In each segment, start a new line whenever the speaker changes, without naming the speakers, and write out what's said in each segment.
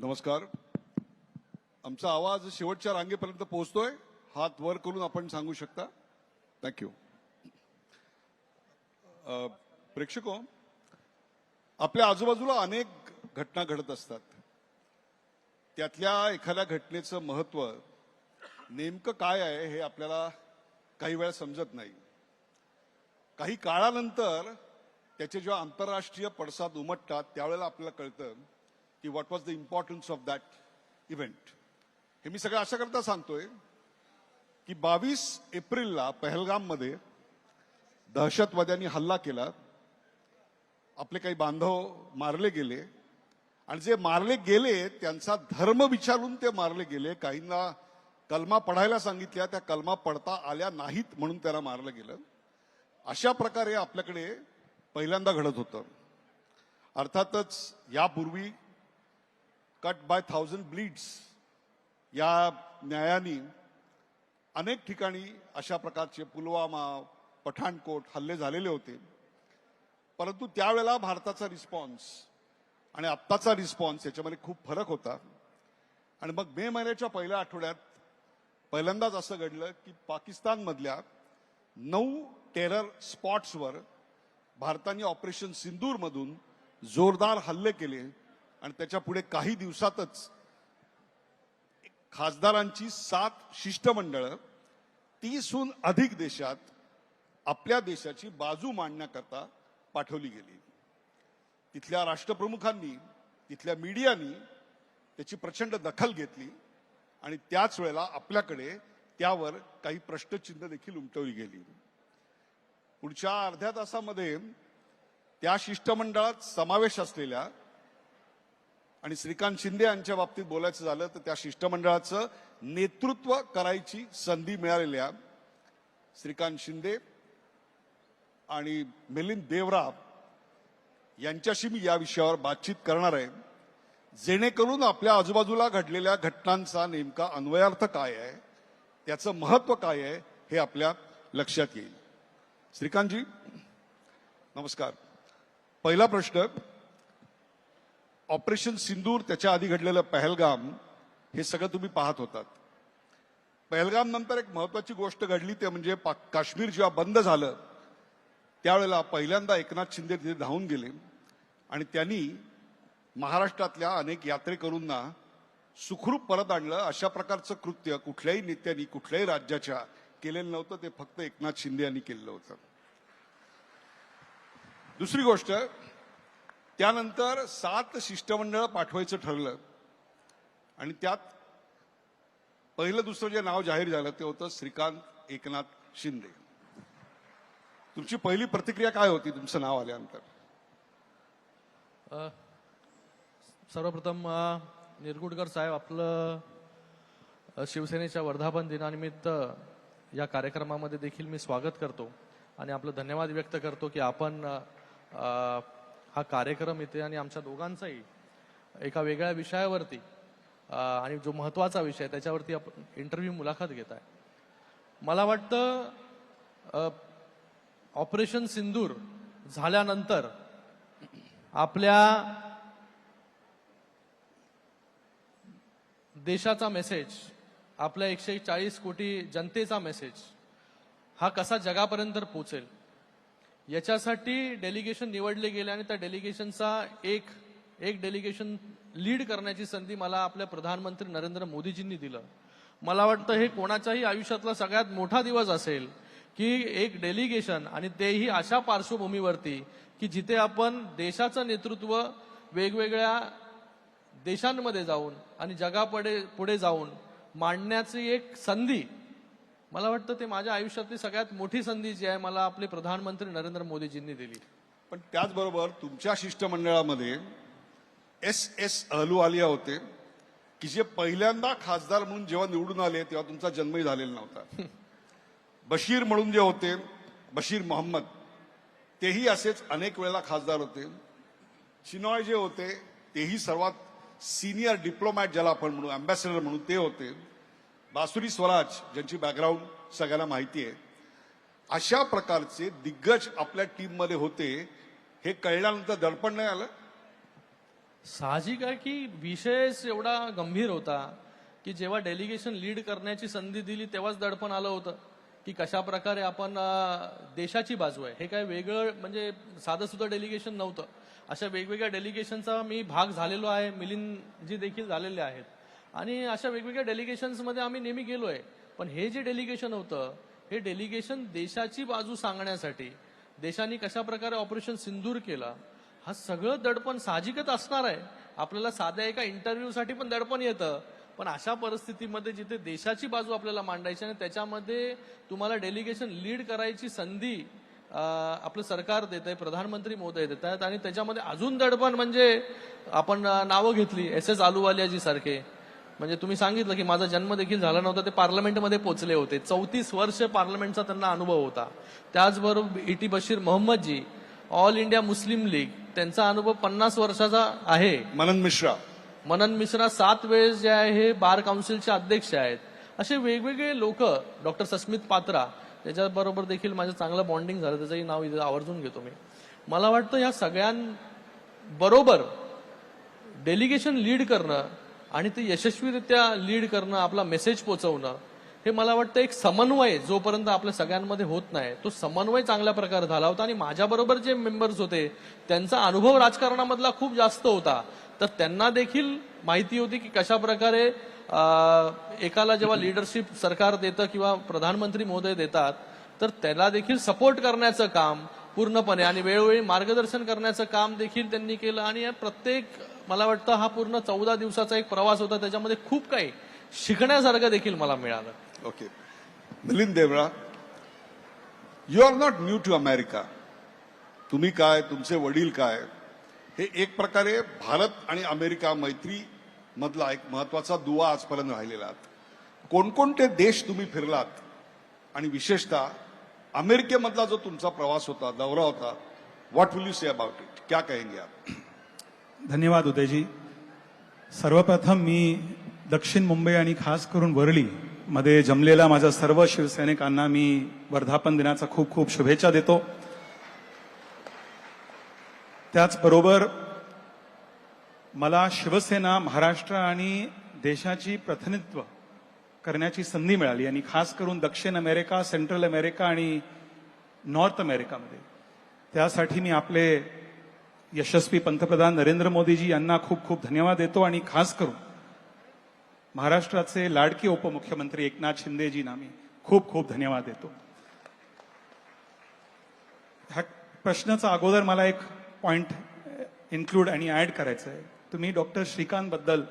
नमस्कार. आमचा आवाज शेवटच्या रांगेपर्यंत पोहोचतोय. हात वर करून आपण सांगू शकता. थँक्यू. प्रेक्षको, आपल्या आजूबाजूला अनेक घटना घडत असतात. त्यातल्या एखाद्या घटनेचं महत्त्व नेमकं काय आहे हे आपल्याला काही वेळा समजत नाही. काही काळानंतर त्याचे जेव्हा आंतरराष्ट्रीय पडसाद उमटतात त्यावेळेला आपल्याला कळतं की what was the importance of that event. हे मी सगळं अशा करता सांगतोय की 22 एप्रिलला पहलगाममध्ये दहशतवाद्यांनी हल्ला केला. आपले काही बांधव मारले गेले आणि जे मारले गेले त्यांचा धर्म विचारून ते मारले गेले. काहींना कलमा पढायला सांगितल्या, त्या कलमा पडता आल्या नाहीत म्हणून त्यांना मारलं गेलं. अशा प्रकारे आपल्याकडे पहिल्यांदा घडत होतं. अर्थातच यापूर्वी कट बाय 1000 ब्लीड्स या न्यायाने अनेक ठिकाणी अशा प्रकारचे पुलवामा, पठाणकोट हल्ले झालेले होते. परंतु त्यावेळेला भारताचा रिस्पॉन्स आणि आत्ताचा रिस्पॉन्स याच्यामध्ये खूप फरक होता. आणि मग मे महिन्याच्या पहिल्या आठवड्यात पहिल्यांदाच असं घडलं की पाकिस्तानमधल्या 9 टेरर स्पॉट्सवर भारताने ऑपरेशन सिंदूरमधून जोरदार हल्ले केले आणि त्याच्या पुढे काही दिवसातच खासदारांची 7 शिष्टमंडळं 30हून अधिक देशात आपल्या देशाची बाजू मांडण्याकरता पाठवली गेली. तिथल्या राष्ट्रप्रमुखांनी, तिथल्या मीडियानी त्याची प्रचंड दखल घेतली आणि त्याच वेळेला आपल्याकडे त्यावर काही प्रश्नचिन्ह देखील उमटवली गेली. पुढच्या अर्ध्या तासामध्ये त्या शिष्टमंडळात समावेश असलेल्या आणि श्रीकांत शिंदे यांच्या बाबतीत बोलायचं झालं तर त्या शिष्टमंडळाचं नेतृत्व करायची संधी मिळालेल्या श्रीकांत शिंदे आणि मिलिंद देवरा यांच्याशी मी या विषयावर बातचीत करणार आहे, जेणेकरून आपल्या आजूबाजूला घडलेल्या घटनांचा नेमका अन्वयार्थ काय आहे, त्याचं महत्त्व काय आहे हे आपल्या लक्षात येईल. श्रीकांतजी नमस्कार. पहिला प्रश्न, ऑपरेशन सिंदूर, त्याच्या आधी घडलेलं पहलगाम, हे सगळं तुम्ही पाहत होतात. पहलगाम नंतर एक महत्वाची गोष्ट घडली, ते म्हणजे काश्मीर जेव्हा बंद झालं त्यावेळेला पहिल्यांदा एकनाथ शिंदे तिथे धावून गेले आणि त्यांनी महाराष्ट्रातल्या अनेक यात्रेकरूंना सुखरूप परत आणलं. अशा प्रकारचं कृत्य कुठल्याही नेत्यांनी कुठल्याही राज्याच्या केलेलं नव्हतं. ते फक्त एकनाथ शिंदे यांनी केलेलं होतं. दुसरी गोष्ट, त्यानंतर 7 शिष्टमंडळ पाठवायचं ठरलं आणि त्यात पहिलं दुसरं जे नाव जाहीर झालं ते होतं श्रीकांत एकनाथ शिंदे. तुमची पहिली प्रतिक्रिया काय होती तुमचं नाव आल्यानंतर?
सर्वप्रथम निरगुडकर साहेब, आपलं शिवसेनेच्या वर्धापन दिनानिमित्त या कार्यक्रमामध्ये देखील मी स्वागत करतो आणि आपलं धन्यवाद व्यक्त करतो की आपण हा कार्यक्रम इथे आणि आमच्या दोघांचाही एका वेगळ्या विषयावरती आणि जो महत्त्वाचा विषय त्याच्यावरती आपण इंटरव्ह्यू मुलाखत घेत आहे. मला वाटतं ऑपरेशन सिंदूर झाल्यानंतर आपल्या देशाचा मेसेज, आपल्या 140 कोटी जनतेचा मेसेज हा कसा जगापर्यंत पोहोचेल याच्यासाठी डेलिगेशन निवडले गेले आणि त्या डेलिगेशनचा एक डेलिगेशन लीड करण्याची संधी मला आपल्या प्रधानमंत्री नरेंद्र मोदीजींनी दिलं. मला वाटतं हे कोणाच्याही आयुष्यातला सगळ्यात मोठा दिवस असेल की एक डेलिगेशन, आणि तेही अशा पार्श्वभूमीवरती की जिथे आपण देशाचं नेतृत्व वेगवेगळ्या देशांमध्ये जाऊन आणि पुढे जाऊन मांडण्याची एक संधी, मला वाटतं ते माझ्या आयुष्यातली सगळ्यात मोठी संधी जी आहे मला आपले प्रधानमंत्री नरेंद्र मोदीजींनी दिली.
पण त्याचबरोबर तुमच्या शिष्टमंडळामध्ये SS अहलुवालिया होते की जे पहिल्यांदा खासदार म्हणून जेव्हा निवडून आले तेव्हा तुमचा जन्मही झालेला नव्हता. बशीर म्हणून जे होते, बशीर मोहम्मद, तेही असेच अनेक वेळेला खासदार होते. चिनॉय जे होते तेही सर्वात सिनियर डिप्लोमॅट ज्याला आपण म्हणू, अँबॅसेडर म्हणून ते होते. बासुरी स्वराज ज्यांची बॅकग्राऊंड सगळ्यांना माहिती आहे. अशा प्रकारचे दिग्गज आपल्या टीममध्ये होते. हे कळल्यानंतर दडपण नाही आलं?
साहजिक आहे की विषयच एवढा गंभीर होता की जेव्हा डेलिगेशन लीड करण्याची संधी दिली तेव्हाच दडपण आलं होतं की कशा प्रकारे आपण देशाची बाजू आहे. हे काय वेगळं म्हणजे साधं सुद्धा डेलिगेशन नव्हतं. अशा वेगवेगळ्या डेलिगेशनचा मी भाग झालेलो आहे, मिलिंदजी देखील झालेले आहेत आणि अशा वेगवेगळ्या डेलिगेशन्समध्ये आम्ही नेहमी गेलोय. पण हे जे डेलिगेशन होतं हे डेलिगेशन देशाची बाजू सांगण्यासाठी, देशाने कशा प्रकारे ऑपरेशन सिंदूर केलं, हा सगळं दडपण साहजिकच असणार आहे. आपल्याला साध्या एका इंटरव्ह्यूसाठी पण दडपण येतं, पण अशा परिस्थितीमध्ये जिथे देशाची बाजू आपल्याला मांडायची आणि त्याच्यामध्ये तुम्हाला डेलिगेशन लीड करायची संधी आपलं सरकार देत आहे, प्रधानमंत्री महोदय देत आहेत आणि त्याच्यामध्ये अजून दडपण म्हणजे आपण नावं घेतली SS अहलुवालियाजी सारखे. म्हणजे तुम्ही सांगितलं की माझा जन्म देखील झाला नव्हता, ते पार्लमेंटमध्ये पोहोचले होते. 34 वर्ष पार्लमेंटचा त्यांना अनुभव होता. त्याचबरोबर ET बशीर मोहम्मदजी, ऑल इंडिया मुस्लिम लीग, त्यांचा अनुभव 50 वर्षाचा आहे. मनन मिश्रा 7 वेळेस जे आहे हे बार काउन्सिलचे अध्यक्ष आहेत. असे वेगवेगळे लोक, डॉक्टर सस्मित पात्रा, त्याच्याबरोबर देखील माझं चांगलं बॉन्डिंग झालं, त्याचंही नाव इथे आवर्जून घेतो मी. मला वाटतं या सगळ्यांबरोबर डेलिगेशन लीड करणं आणि ते यशस्वीरित्या लीड करणं, आपला मेसेज पोहोचवणं, हे मला वाटतं एक समन्वय जोपर्यंत आपल्या सगळ्यांमध्ये होत नाही, तो समन्वय चांगल्या प्रकारे झाला होता. आणि माझ्याबरोबर जे मेंबर्स होते त्यांचा अनुभव राजकारणामधला खूप जास्त होता, तर त्यांना देखील माहिती होती की कशा प्रकारे एकाला जेव्हा लिडरशिप सरकार देतं किंवा प्रधानमंत्री महोदय देतात तर त्याला देखील सपोर्ट करण्याचं काम पूर्णपणे आणि वेळोवेळी मार्गदर्शन करण्याचं काम देखील त्यांनी केलं. आणि या प्रत्येक, मला वाटतं हा पूर्ण 14 दिवसाचा एक प्रवास होता, त्याच्यामध्ये खूप काही शिकण्यासारखं देखील मला मिळालं.
Okay, Milind Deora, you are not new to America. तुम्ही काय, तुमचे वडील काय, हे एक प्रकारे भारत आणि अमेरिका मैत्री मधला एक महत्वाचा दुवा आजपर्यंत राहिलेला आहात. कोणकोणते देश तुम्ही फिरलात आणि विशेषतः अमेरिकेमधला जो तुमचा प्रवास होता, दौरा होता, what will you say about it, क्या कहेंगे आप?
धन्यवाद उदयजी. सर्वप्रथम मी दक्षिण मुंबई आणि खास करून वरळी मध्ये जमलेल्या माझ्या सर्व शिवसैनिकांना मी वर्धापन दिनाच्या खूप खूप शुभेच्छा देतो. त्याचबरोबर मला शिवसेना, महाराष्ट्र आणि देशाची प्रतिनिधित्व करण्याची संधी मिळाली आणि खास करून दक्षिण अमेरिका, सेंट्रल अमेरिका आणि नॉर्थ अमेरिकामध्ये. त्यासाठी मी आपले यशस्वी पंतप्रधान नरेंद्र मोदीजी यांना खूप खूप धन्यवाद देतो आणि खास करून महाराष्ट्राचे लाडके उपमुख्यमंत्री एकनाथ शिंदेजींना मी खूप खूप धन्यवाद देतो. ह्या प्रश्नाचा अगोदर मला एक पॉइंट इन्क्लूड आणि ऍड करायचं आहे. तुम्ही डॉक्टर श्रीकांत बद्दल,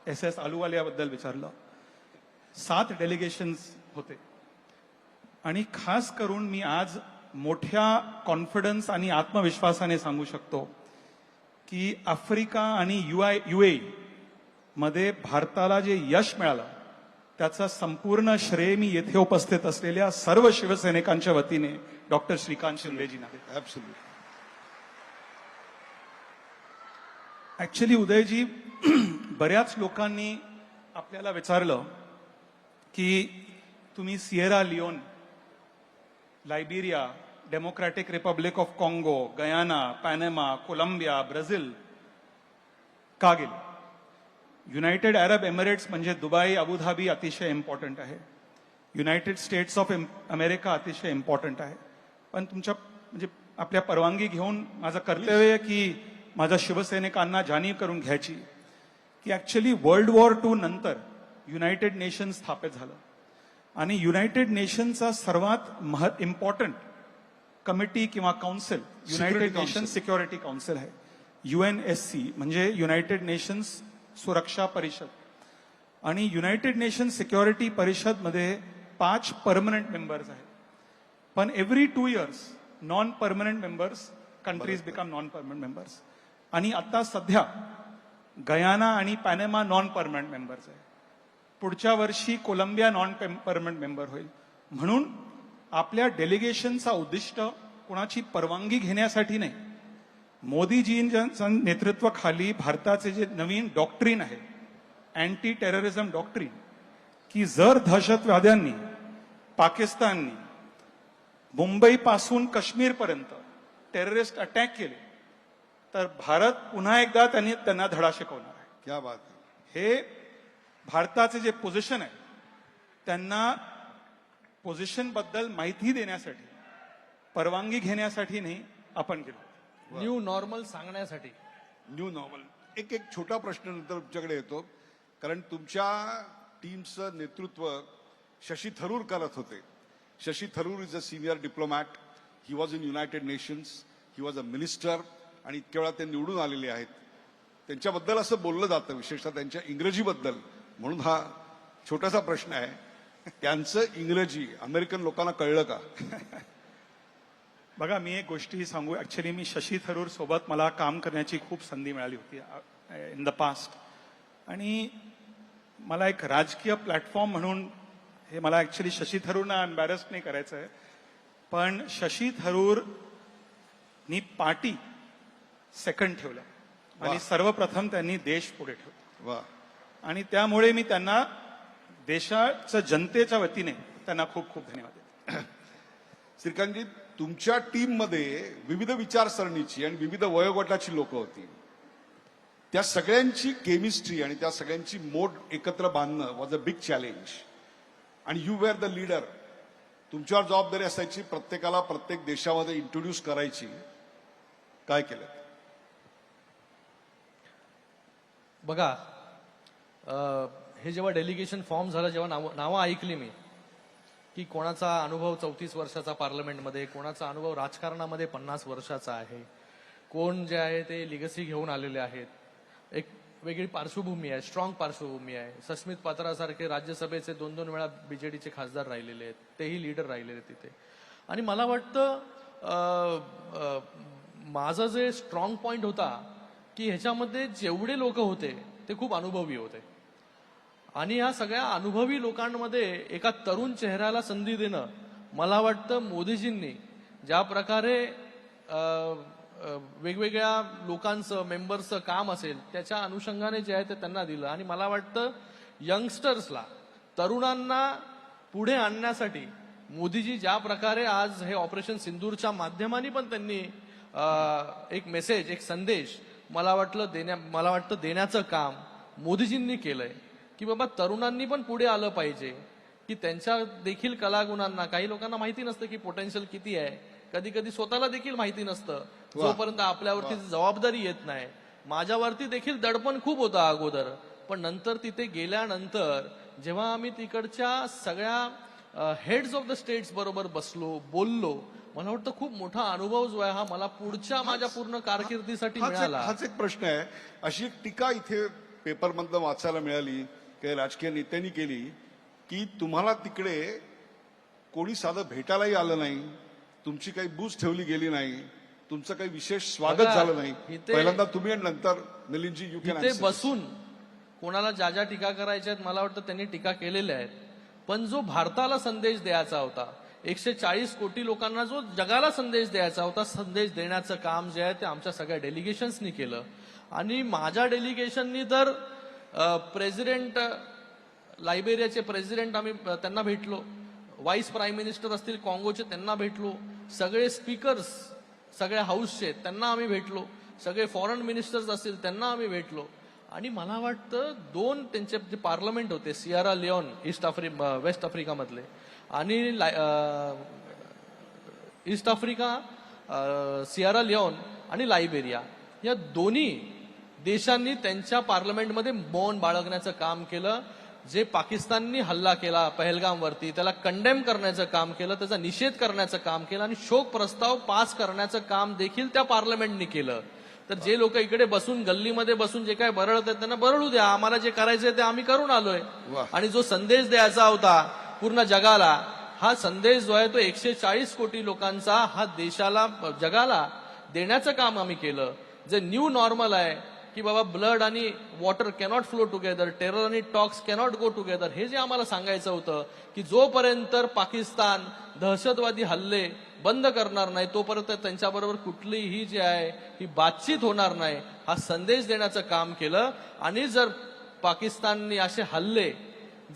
SS अहलुवालिया बद्दल विचारलं. 7 डेलिगेशन्स होते आणि खास करून मी आज मोठ्या कॉन्फिडन्स आणि आत्मविश्वासाने सांगू शकतो की आफ्रिका आणि UAE मध्ये भारताला जे यश मिळालं त्याचा संपूर्ण श्रेय मी येथे उपस्थित असलेल्या सर्व शिवसैनिकांच्या वतीने डॉक्टर श्रीकांत शिंदेजींना देतो.
ऍब्सोल्युटली.
ऍक्च्युली उदयजी, बऱ्याच लोकांनी आपल्याला विचारलं की तुम्ही Sierra Leone, Liberia, Democratic Republic of काँगो, गयाना, पॅनेमा, कोलंबिया, ब्राझील का गेले? युनायटेड अरब एमिरेट्स म्हणजे दुबई, अबुधाबी अतिशय इम्पॉर्टंट आहे. युनायटेड स्टेट्स ऑफ अमेरिका अतिशय इम्पॉर्टंट आहे. पण तुमच्या म्हणजे आपल्या परवानगी घेऊन माझं कर्तव्य आहे की माझ्या शिवसैनिकांना जाणीव करून घ्यायची की ऍक्च्युली वर्ल्ड वॉर II नंतर युनायटेड नेशन्स स्थापित झालं आणि युनायटेड नेशनचा सर्वात इम्पॉर्टंट कमिटी किंवा council United nation security council आहे. UNSC म्हणजे युनायटेड नेशन्स सुरक्षा परिषद. आणि युनायटेड नेशन सिक्युरिटी परिषद मध्ये 5 परमनंट मेंबर्स आहेत. पण every 2 years non permanent members countries become non permanent members. आणि आता सध्या गयाना आणि पॅनेमा नॉन परमनंट मेंबर्स आहे. पुढच्या वर्षी कोलंबिया नॉन परमनंट मेंबर होईल. म्हणून आपल्या डेलिगेशनचा उद्दिष्ट कोणाची परवानगी घेण्यासाठी नाही, मोदीजींच्या नेतृत्वाखाली भारताचे जे नवीन डॉक्ट्रीन आहे, अँटी टेररिझम डॉक्ट्रीन, की जर दहशतवाद्यांनी, पाकिस्ताननी मुंबईपासून काश्मीरपर्यंत टेररिस्ट अटॅक केले तर भारत पुन्हा एकदा त्यांना धडा शिकवणार आहे.
क्या बात आहे.
हे भारताचे जे पोझिशन आहे त्यांना पोझिशन बद्दल माहिती देण्यासाठी, परवानगी घेण्यासाठी नाही आपण गेलो.
न्यू नॉर्मल सांगण्यासाठी.
New normal. एक छोटा प्रश्न नंतर तुमच्याकडे येतो, कारण तुमच्या टीमचं नेतृत्व शशी थरूर करत होते. Shashi Tharoor is a senior diplomat. He was in United nations. He was a minister आणि इतक्या वेळा ते निवडून आलेले आहेत. त्यांच्याबद्दल असं बोललं जातं, विशेषतः त्यांच्या इंग्रजीबद्दल. म्हणून हा छोटासा प्रश्न आहे, त्यांचं इंग्रजी अमेरिकन लोकांना कळलं का?
बघा, मी एक गोष्टी सांगू. ऍक्च्युली मी शशी थरूर सोबत मला काम करण्याची खूप संधी मिळाली होती इन द पास्ट, आणि मला एक राजकीय प्लॅटफॉर्म म्हणून हे मला ऍक्च्युली शशी थरूरना एम्बॅरस नाही करायचं आहे, पण शशी थरूरनी पार्टी सेकंड ठेवलं आणि सर्वप्रथम त्यांनी देश पुढे ठेवला.
वा.
आणि त्यामुळे मी त्यांना देशाच्या जनतेच्या वतीने त्यांना खूप खूप धन्यवाद देतो.
श्रीकांतजी, तुमच्या टीममध्ये विविध विचारसरणीची आणि विविध वयोगटाची लोक होती. त्या सगळ्यांची केमिस्ट्री आणि त्या सगळ्यांची मोड एकत्र बांधणं वॉज अ बिग चॅलेंज. आणि यू वेअर द लीडर. तुमच्यावर जबाबदारी असायची प्रत्येकाला प्रत्येक देशामध्ये इंट्रोड्यूस करायची. काय केलं?
बघा, हे जेव्हा डेलिगेशन फॉर्म झालं, जेव्हा नावं ऐकली मी की कोणाचा अनुभव 34 वर्षाचा पार्लमेंटमध्ये, कोणाचा अनुभव राजकारणामध्ये 50 वर्षाचा आहे, कोण जे आहे ते लिगसी घेऊन आलेले आहेत, एक वेगळी पार्श्वभूमी आहे, स्ट्रॉंग पार्श्वभूमी आहे. सस्मित पात्रासारखे राज्यसभेचे 2-2 वेळा बीजेडीचे खासदार राहिलेले आहेत, तेही लीडर राहिलेले तिथे. आणि मला वाटतं माझा जे स्ट्रॉंग पॉइंट होता की ह्याच्यामध्ये जेवढे लोक होते ते खूप अनुभवी होते. आणि या सगळ्या अनुभवी लोकांमध्ये एका तरुण चेहऱ्याला संधी देणं, मला वाटतं मोदीजींनी ज्या प्रकारे वेगवेगळ्या लोकांचं, मेंबर्सचं काम असेल त्याच्या अनुषंगाने जे आहे ते त्यांना दिलं. आणि मला वाटतं यंगस्टर्सला, तरुणांना पुढे आणण्यासाठी मोदीजी ज्या प्रकारे आज हे ऑपरेशन सिंदूरच्या माध्यमाने पण त्यांनी एक मेसेज, एक संदेश मला वाटतं देण्याचं काम मोदीजींनी केलंय की बाबा तरुणांनी पण पुढे आलं पाहिजे, की त्यांच्या देखील कलागुणांना, काही लोकांना माहिती नसतं की पोटेन्शियल किती आहे, कधी कधी स्वतःला देखील माहिती नसतं जोपर्यंत आपल्यावरती जबाबदारी येत नाही. माझ्यावरती देखील दडपण खूप होतं अगोदर, पण नंतर तिथे गेल्यानंतर जेव्हा आम्ही तिकडच्या सगळ्या हेड्स ऑफ द स्टेट्स बरोबर बसलो, बोललो, मला वाटतं खूप मोठा अनुभव जो आहे हा मला पुढच्या माझ्या पूर्ण कारकिर्दीसाठी मिळाला.
हाच एक प्रश्न आहे. अशी एक टीका इथे पेपरमधनं वाचायला मिळाली, काही राजकीय नेत्यांनी केली, की तुम्हाला तिकडे कोणी साधं भेटायलाही आलं नाही, तुमची काही बूज ठेवली गेली नाही, तुमचं काही विशेष स्वागत झालं नाही. पहिल्यांदा तुम्ही आणि नंतर मिलिंदजी यू कॅन
इथे बसून कोणाला ज्या ज्या टीका करायच्या आहेत मला वाटतं त्यांनी टीका केलेल्या आहेत, पण जो भारताला संदेश द्यायचा होता, 140 कोटी लोकांना जो जगाला संदेश द्यायचा होता, संदेश देण्याचं काम जे आहे ते आमच्या सगळ्या डेलिगेशन्सनी केलं. आणि माझ्या डेलिगेशननी तर प्रेसिडेंट, लायबेरियाचे प्रेसिडेंट आम्ही त्यांना भेटलो, व्हाईस प्राईम मिनिस्टर असतील कॉंगोचे त्यांना भेटलो, सगळे स्पीकर्स सगळ्या हाऊसचे त्यांना आम्ही भेटलो, सगळे फॉरेन मिनिस्टर्स असतील त्यांना आम्ही भेटलो. आणि मला वाटतं 2 त्यांचे जे पार्लमेंट होते, सियारा लिओन वेस्ट आफ्रिकामधले आणि ईस्ट आफ्रिका, सियारा लिओन आणि लायबेरिया, या दोन्ही देशांनी त्यांच्या पार्लमेंटमध्ये मौन बाळगण्याचं काम केलं. जे पाकिस्ताननी हल्ला केला पहलगामवरती त्याला कंडेम करण्याचं काम केलं, त्याचा निषेध करण्याचं काम केलं आणि शोक प्रस्ताव पास करण्याचं काम देखील त्या पार्लमेंटनी केलं. तर जे लोक इकडे बसून गल्लीमध्ये बसून जे काय बरळत आहेत त्यांना बरळू द्या, आम्हाला जे करायचंय ते आम्ही करून आलोय. आणि जो संदेश द्यायचा होता पूर्ण जगाला, हा संदेश जो आहे तो 140 कोटी लोकांचा हा देशाला, जगाला देण्याचं काम आम्ही केलं. जे न्यू नॉर्मल आहे की बाबा ब्लड आणि water cannot flow together, terror आणि टॉक्स कॅनॉट गो टुगेदर, हे जे आम्हाला सांगायचं होतं की जोपर्यंत पाकिस्तान दहशतवादी हल्ले बंद करणार नाही तोपर्यंत त्यांच्याबरोबर कुठलीही जी आहे ही बातचीत होणार नाही, हा संदेश देण्याचं काम केलं. आणि जर पाकिस्तानने असे हल्ले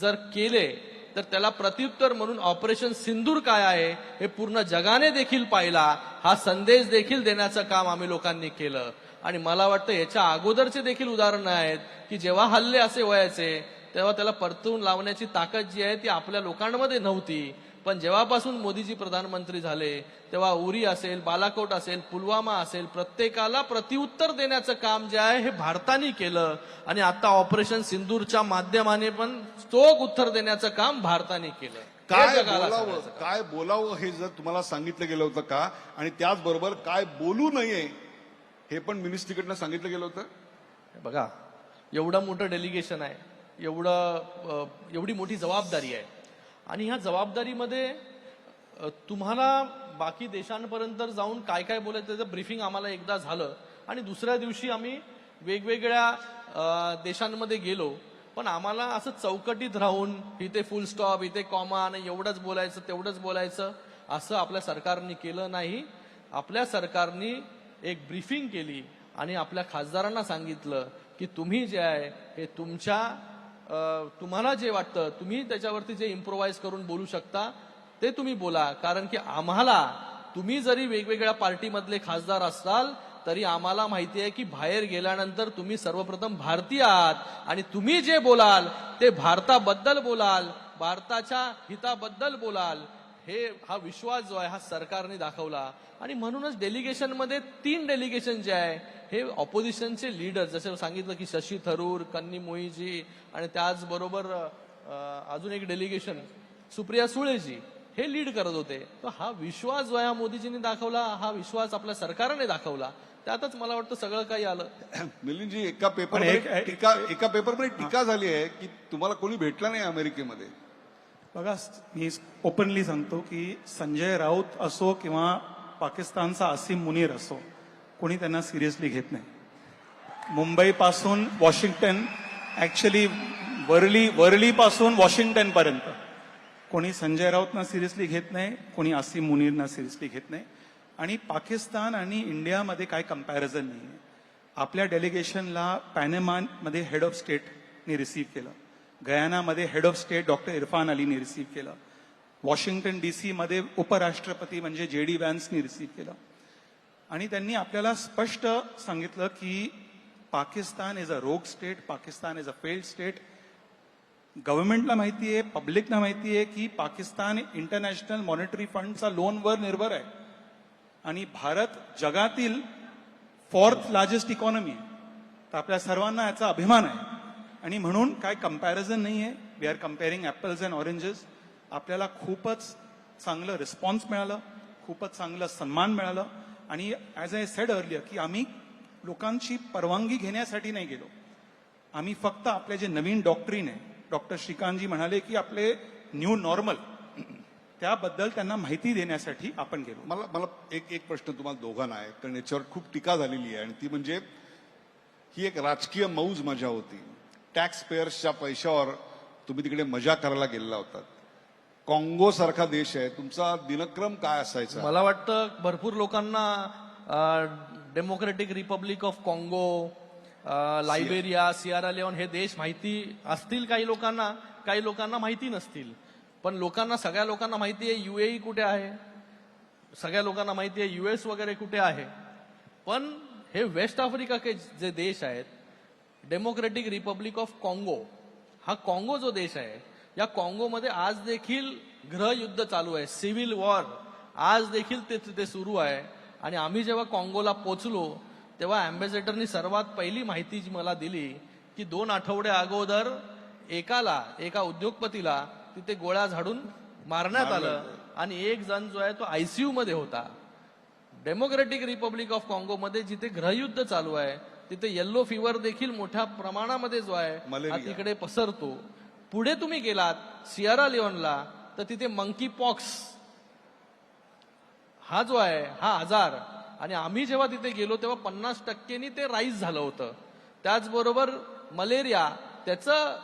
जर केले तर त्याला प्रत्युत्तर म्हणून ऑपरेशन सिंदूर काय आहे हे पूर्ण जगाने देखील पाहिला, हा संदेश देखील देण्याचं काम आम्ही लोकांनी केलं. आणि मला वाटतं याच्या अगोदरचे देखील उदाहरणं आहेत की जेव्हा हल्ले असे व्हायचे तेव्हा त्याला परतून लावण्याची ताकद जी आहे ती आपल्या लोकांमध्ये नव्हती. पण जेव्हापासून मोदीजी प्रधानमंत्री झाले तेव्हा उरी असेल, बालाकोट असेल, पुलवामा असेल, प्रत्येकाला प्रतिउत्तर देण्याचं काम जे आहे हे भारताने केलं. आणि आता ऑपरेशन सिंदूरच्या माध्यमाने पण चोख उत्तर देण्याचं काम भारताने केलं. हे
काय
जगाला
बोलावं
सांगायचं काम.
काय बोलावं हे जर तुम्हाला सांगितलं गेलं होतं का, आणि त्याचबरोबर काय बोलू नये हे पण मिनिस्ट्रीकडनं सांगितलं गेलं होतं?
बघा, एवढं मोठं डेलिगेशन आहे, एवढी मोठी जबाबदारी आहे आणि ह्या जबाबदारीमध्ये तुम्हाला बाकी देशांपर्यंत जाऊन काय काय बोलायचं त्याचं ब्रीफिंग आम्हाला एकदा झालं आणि दुसऱ्या दिवशी आम्ही वेगवेगळ्या देशांमध्ये गेलो. पण आम्हाला असं चौकटीत राहून इथे फुल स्टॉप, इथे कॉमा आणि एवढंच बोलायचं तेवढंच बोलायचं असं आपल्या सरकारने केलं नाही. आपल्या सरकारने एक ब्रीफिंग केली आणि आपल्या खासदारांना सांगितलं की तुम्ही जे आहे हे तुम्हाला जे वाटतं तुम्ही त्याच्यावरती जे इम्प्रोवाइज करून बोलू शकता ते तुम्ही बोला. कारण की आम्हाला, तुम्ही जरी वेगवेगळ्या पार्टीमधले खासदार असाल तरी आम्हाला माहिती आहे की बाहेर गेल्यानंतर तुम्ही सर्वप्रथम भारतीय आहात आणि तुम्ही जे बोलाल ते भारताबद्दल बोलाल, भारताच्या हिताबद्दल बोलाल. हा विश्वास जो आहे हा सरकारने दाखवला. आणि म्हणूनच डेलिगेशनमध्ये 3 डेलिगेशन जे आहे हे ऑपोजिशनचे लीडर, जसे सांगितलं की शशी थरूर, कन्नी मोईजी आणि त्याचबरोबर अजून एक डेलिगेशन सुप्रिया सुळेजी हे लीड करत होते. तर हा विश्वास जो आहे हा मोदीजींनी दाखवला, हा विश्वास आपल्या सरकारने दाखवला. त्यातच मला वाटतं सगळं काही आलं.
मिलिंदजी, एका पेपरमध्ये टीका झाली आहे की तुम्हाला कोणी भेटला नाही अमेरिकेमध्ये.
बघा, मी ओपनली सांगतो की संजय राऊत असो किंवा पाकिस्तानचा आसिम मुनीर असो, कोणी त्यांना सिरियसली घेत नाही. मुंबईपासून वॉशिंग्टन, ऍक्च्युली वरळीपासून वॉशिंग्टन पर्यंत कोणी संजय राऊतना सिरियसली घेत नाही, कोणी आसिम मुनीरना सिरियसली घेत नाही. आणि पाकिस्तान आणि इंडियामध्ये काय कम्पॅरिझन नाही. आपल्या डेलिगेशनला पॅनेमामध्ये हेड ऑफ स्टेटने रिसीव्ह केलं, गयानामध्ये head of state doctor Irfan अलीने रिसीव्ह केलं, वॉशिंग्टन DC मध्ये उपराष्ट्रपती म्हणजे JD व्हॅन्सनी रिसीव्ह केलं. आणि त्यांनी आपल्याला स्पष्ट सांगितलं की Pakistan is a rogue state, Pakistan is a failed state. गव्हर्नमेंटला माहिती आहे, पब्लिकला माहिती आहे की पाकिस्तान इंटरनॅशनल मॉनिटरी फंडचा लोनवर निर्भर आहे आणि भारत जगातील 4th लार्जेस्ट इकॉनॉमी आहे. तर आपल्या सर्वांना याचा अभिमान आहे. आणि म्हणून काय कम्पॅरिझन नाही आहे. We are comparing apples and oranges. आपल्याला खूपच चांगलं रिस्पॉन्स मिळालं, खूपच चांगलं सन्मान मिळालं. आणि ॲज आय सेड अर्लियर की आम्ही लोकांची परवानगी घेण्यासाठी नाही गेलो. आम्ही फक्त आपले जे नवीन डॉक्ट्रीन आहे, डॉक्टर श्रीकांतजी म्हणाले की आपले न्यू नॉर्मल, त्याबद्दल त्यांना माहिती देण्यासाठी आपण गेलो.
मला एक प्रश्न तुम्हाला दोघांना आहे, कारण याच्यावर खूप टीका झालेली आहे. आणि ती म्हणजे ही एक राजकीय मौज मजा होती. टॅक्स पेयर्सच्या पैशावर तुम्ही तिकडे मजा करायला गेलेला होतात. काँगो सारखा देश आहे, तुमचा दिनक्रम काय असायचा?
मला वाटतं भरपूर लोकांना डेमोक्रेटिक रिपब्लिक ऑफ काँगो, लायबेरिया, सियारा लिओन हे देश माहिती असतील काही लोकांना माहिती नसतील. पण सगळ्या लोकांना माहिती आहे UAE कुठे आहे, सगळ्या लोकांना माहिती आहे US वगैरे कुठे आहे. पण हे वेस्ट आफ्रिका के जे देश आहेत, डेमोक्रेटिक रिपब्लिक ऑफ काँगो, हा काँगो जो देश आहे, या काँगोमध्ये आज देखील गृहयुद्ध चालू आहे, सिव्हिल वॉर आज देखील ते सुरू आहे. आणि आम्ही जेव्हा काँगोला पोचलो तेव्हा अँबॅसेडरनी सर्वात पहिली माहिती जी मला दिली की 2 आठवडे अगोदर एका उद्योगपतीला तिथे गोळ्या झाडून मारण्यात आलं आणि एक जण जो आहे तो ICU मध्ये होता. डेमोक्रेटिक रिपब्लिक ऑफ काँगो मध्ये जिथे गृहयुद्ध चालू आहे तिथे येल्लो फीवर देखील मोठ्या प्रमाणामध्ये जो आहे हा तिकडे पसरतो. पुढे तुम्ही गेलात सियारा लिओनला तर तिथे मंकी पॉक्स हा जो आहे हा आजार, आणि आम्ही जेव्हा तिथे गेलो तेव्हा 50% ते राईज झालं होतं. त्याचबरोबर मलेरिया त्याचं